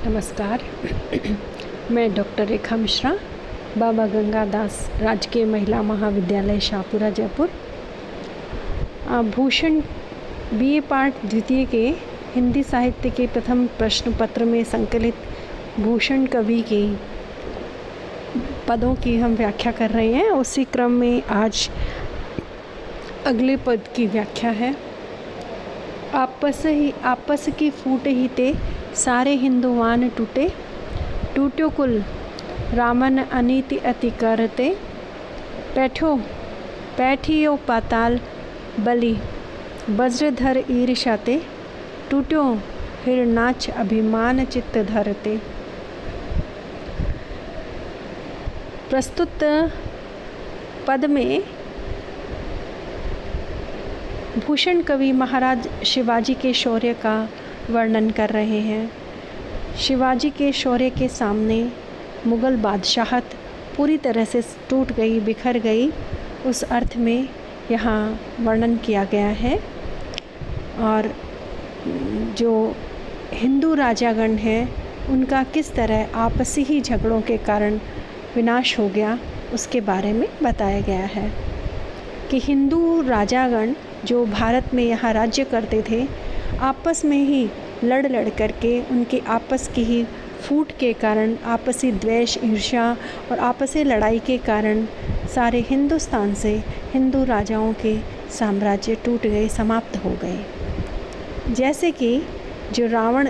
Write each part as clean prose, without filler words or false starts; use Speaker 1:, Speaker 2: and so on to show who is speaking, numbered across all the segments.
Speaker 1: नमस्कार। मैं डॉक्टर रेखा मिश्रा, बाबा गंगादास राजकीय महिला महाविद्यालय शाहपुरा जयपुर। भूषण बीए पाठ द्वितीय के हिंदी साहित्य के प्रथम प्रश्न पत्र में संकलित भूषण कवि के पदों की हम व्याख्या कर रहे हैं। उसी क्रम में आज अगले पद की व्याख्या है। आपस की फूट ही ते सारे हिंदुवान टूटे, टूट्यो कुल रामन अनीति अति करते, पैठियो पाताल बलि वज्रधर ईर्षाते, टूट्यो हिरणाक्ष अभिमान चित्त धरते। प्रस्तुत पद में भूषण कवि महाराज शिवाजी के शौर्य का वर्णन कर रहे हैं। शिवाजी के शौर्य के सामने मुग़ल बादशाहत पूरी तरह से टूट गई, बिखर गई, उस अर्थ में यहाँ वर्णन किया गया है। और जो हिंदू राजागण हैं उनका किस तरह आपसी ही झगड़ों के कारण विनाश हो गया, उसके बारे में बताया गया है कि हिंदू राजागण जो भारत में यहाँ राज्य करते थे, आपस में ही लड़ करके उनके आपस की ही फूट के कारण, आपसी द्वेष, ईर्ष्या और आपसी लड़ाई के कारण सारे हिंदुस्तान से हिंदू राजाओं के साम्राज्य टूट गए, समाप्त हो गए। जैसे कि जो रावण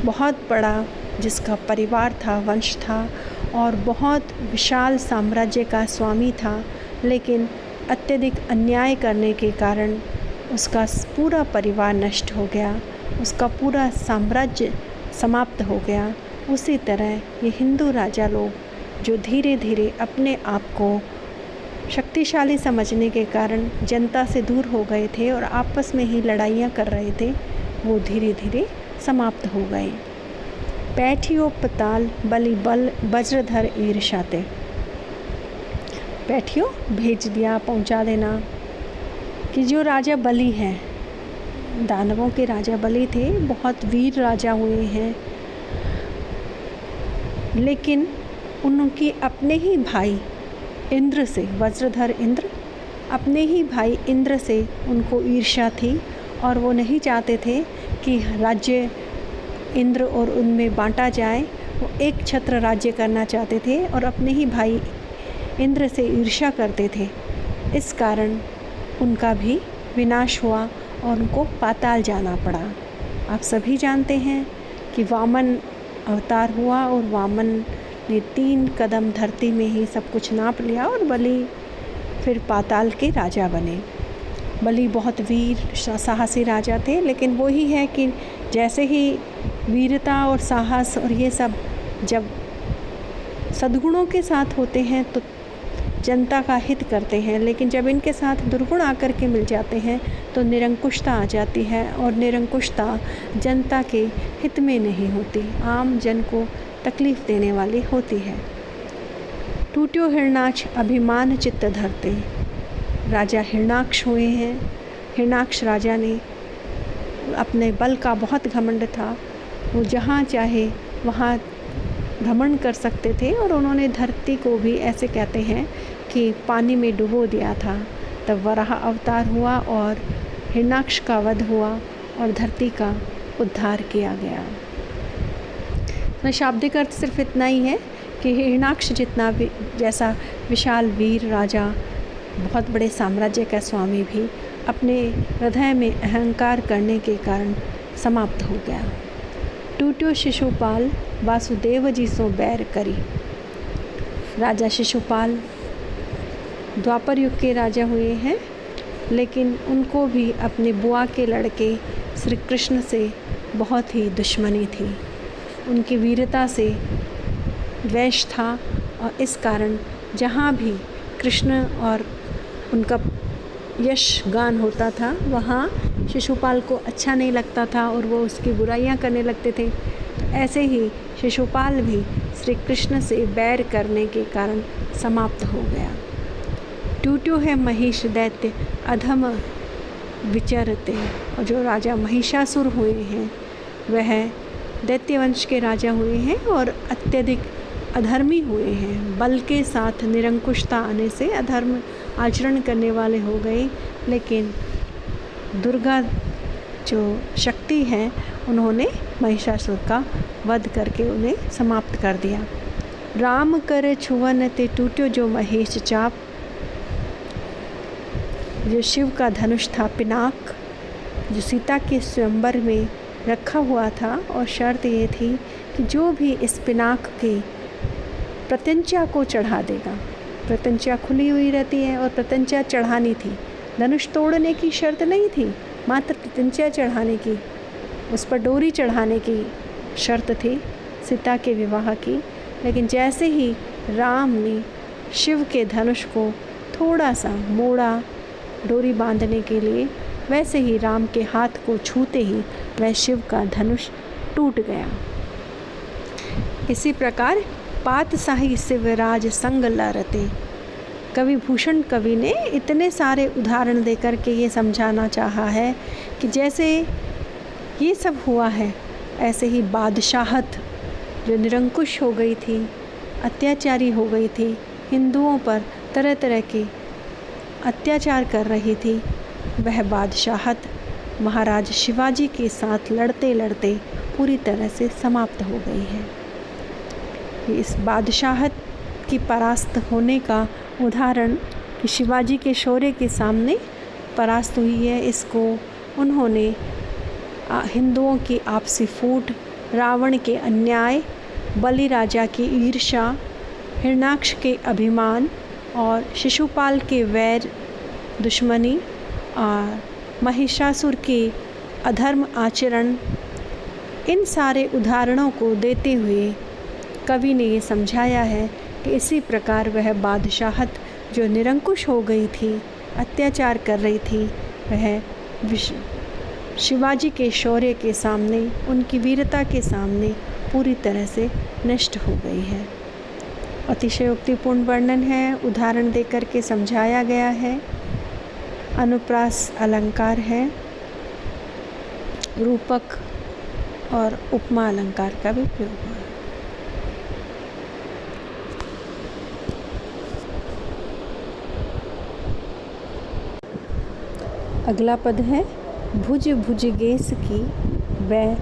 Speaker 1: बहुत बड़ा जिसका परिवार था, वंश था और बहुत विशाल साम्राज्य का स्वामी था, लेकिन अत्यधिक अन्याय करने के कारण उसका पूरा परिवार नष्ट हो गया, उसका पूरा साम्राज्य समाप्त हो गया। उसी तरह ये हिंदू राजा लोग जो धीरे धीरे अपने आप को शक्तिशाली समझने के कारण जनता से दूर हो गए थे और आपस में ही लड़ाइयाँ कर रहे थे, वो धीरे धीरे समाप्त हो गए। पैठियो पताल बलि बल वज्रधर ईर्षाते, पैठियो भेज दिया, पहुंचा देना। कि जो राजा बलि हैं, दानवों के राजा बलि थे, बहुत वीर राजा हुए हैं, लेकिन उनकी अपने ही भाई इंद्र से, वज्रधर इंद्र, अपने ही भाई इंद्र से उनको ईर्ष्या थी और वो नहीं चाहते थे कि राज्य इंद्र और उनमें बांटा जाए। वो एक छत्र राज्य करना चाहते थे और अपने ही भाई इंद्र से ईर्ष्या करते थे। इस कारण उनका भी विनाश हुआ और उनको पाताल जाना पड़ा। आप सभी जानते हैं कि वामन अवतार हुआ और वामन ने 3 कदम धरती में ही सब कुछ नाप लिया और बलि फिर पाताल के राजा बने। बलि बहुत वीर साहसी राजा थे, लेकिन वही है कि जैसे ही वीरता और साहस और ये सब जब सद्गुणों के साथ होते हैं तो जनता का हित करते हैं, लेकिन जब इनके साथ दुर्गुण आकर के मिल जाते हैं तो निरंकुशता आ जाती है और निरंकुशता जनता के हित में नहीं होती, आम जन को तकलीफ़ देने वाली होती है। टूट्यो हिरणाक्ष अभिमान चित्त धरते, राजा हिरणाक्ष हुए हैं। हिरणाक्ष राजा ने अपने बल का बहुत घमंड था, वो जहाँ चाहे वहाँ घमंड कर सकते थे और उन्होंने धरती को भी, ऐसे कहते हैं कि पानी में डुबो दिया था। तब वराह अवतार हुआ और हिरणाक्ष का वध हुआ और धरती का उद्धार किया गया। तो शाब्दिक अर्थ सिर्फ इतना ही है कि हिरणाक्ष जितना भी जैसा विशाल वीर राजा, बहुत बड़े साम्राज्य का स्वामी भी अपने हृदय में अहंकार करने के कारण समाप्त हो गया। टूट्यो शिशुपाल वासुदेव जी सो बैर करी, राजा शिशुपाल द्वापर युग के राजा हुए हैं, लेकिन उनको भी अपने बुआ के लड़के श्री कृष्ण से बहुत ही दुश्मनी थी। उनकी वीरता से द्वेष था और इस कारण जहाँ भी कृष्ण और उनका यश गान होता था, वहाँ शिशुपाल को अच्छा नहीं लगता था और वो उसकी बुराइयाँ करने लगते थे। ऐसे ही शिशुपाल भी श्री कृष्ण से बैर करने के कारण समाप्त हो गया। टूट्यो है महिष दैत्य अधम विचरते, और जो राजा महिषासुर हुए हैं वह दैत्य वंश के राजा हुए हैं और अत्यधिक अधर्मी हुए हैं। बल के साथ निरंकुशता आने से अधर्म आचरण करने वाले हो गए, लेकिन दुर्गा जो शक्ति है उन्होंने महिषासुर का वध करके उन्हें समाप्त कर दिया। राम कर छुवन ते टूट्यो जो महेश चाप, जो शिव का धनुष था पिनाक, जो सीता के स्वयंवर में रखा हुआ था, और शर्त ये थी कि जो भी इस पिनाक की प्रत्यंचा को चढ़ा देगा, प्रत्यंचा खुली हुई रहती है और प्रत्यंचा चढ़ानी थी, धनुष तोड़ने की शर्त नहीं थी, मात्र प्रत्यंचा चढ़ाने की, उस पर डोरी चढ़ाने की शर्त थी सीता के विवाह की। लेकिन जैसे ही राम ने शिव के धनुष को थोड़ा सा मोड़ा डोरी बांधने के लिए, वैसे ही राम के हाथ को छूते ही वह शिव का धनुष टूट गया। इसी प्रकार पातशाही शिवराज संग लरते, कवि भूषण कवि ने इतने सारे उदाहरण देकर के ये समझाना चाहा है कि जैसे ये सब हुआ है, ऐसे ही बादशाहत जो निरंकुश हो गई थी, अत्याचारी हो गई थी, हिंदुओं पर तरह तरह के अत्याचार कर रही थी, वह बादशाहत महाराज शिवाजी के साथ लड़ते लड़ते पूरी तरह से समाप्त हो गई है। इस बादशाहत की परास्त होने का उदाहरण कि शिवाजी के शौर्य के सामने परास्त हुई है, इसको उन्होंने हिंदुओं की आपसी फूट, रावण के अन्याय, बलि राजा की ईर्ष्या, हिरण्याक्ष के अभिमान और शिशुपाल के वैर दुश्मनी और महिषासुर के अधर्म आचरण, इन सारे उदाहरणों को देते हुए कवि ने ये समझाया है कि इसी प्रकार वह बादशाहत जो निरंकुश हो गई थी, अत्याचार कर रही थी, वह शिवाजी के शौर्य के सामने, उनकी वीरता के सामने पूरी तरह से नष्ट हो गई है। अतिशयोक्तिपूर्ण वर्णन है, उदाहरण देकर के समझाया गया है, अनुप्रास अलंकार है, रूपक और उपमा अलंकार का भी प्रयोग है। अगला पद है भुज भुज गेस की वै